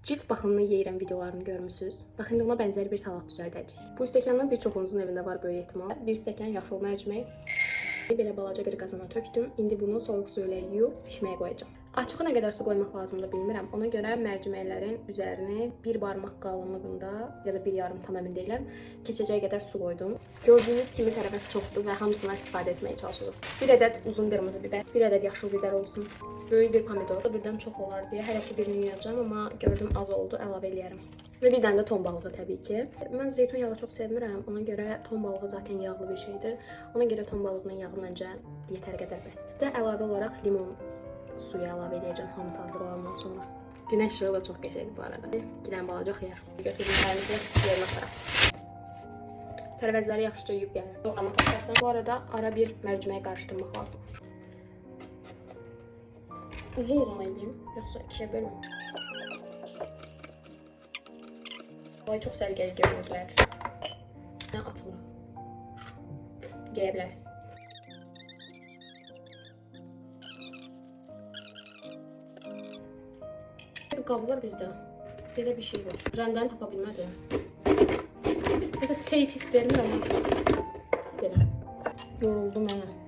Cilt baxımını yeyirəm videolarını görmüsünüz. Bax, indi ona bənzər bir salat düzəldək. Bu stəkandan bir çoxunuzun evində var böyük ehtimal. Bir stəkan yaşıl mərcimək. Belə balaca bir qazana tökdüm. İndi bunu soyuq su ilə yuyub pişməyə qoyacağam. Açığı nə qədər su qoymaq lazımdır bilmirəm. Ona görə mərciməklərin üzərini bir barmaq qalınlığında ya da bir yarım, tam əmin deyiləm, keçəcək qədər su qoydum. Gördüyünüz kimi tərəvəz çoxdur və hamısından istifadə etməyə çalışırıq. Bir ədəd uzun qırmızı bibər, bir ədəd yaşıl bibər olsun. Böyük bir pomidor. Birdən çox olar deyə hələ ki birini yuyacağam, amma gördüm az oldu, əlavə eləyərəm. Və bir dənə də ton balığı təbii ki. Mən zeytun yağı çox sevmirəm. Ona görə ton balığı zaten yağlı bir şeydir. Ona görə ton balığının yağı məncə yetər qədər bəsdir. Və əlavə olaraq limon suyu əlavə edəcəm hamısı hazır olandan sonra. Günəş işığı da çox qəşəngdir bu arada. 2 dənə balaca xiyar. Götürdüm tərəvəzi yerinə aparaq. Tərəvəzləri yaxşıca yuyub gəlirəm. Doğrama tapasın. Bu arada ara bir mərciməyi qarışdırmaq lazım. Uzun edeyim, yoxsa 2-yə bölüm. Ay, çox səliqəli görünürlər. Nə atmırıq. Geyə bilərsiniz. Bu qablar bizdə. Belə bir şey var. Rəndəni tapa bilmədim. Mesela safe his vermir ama. Belə. Yoruldum mən.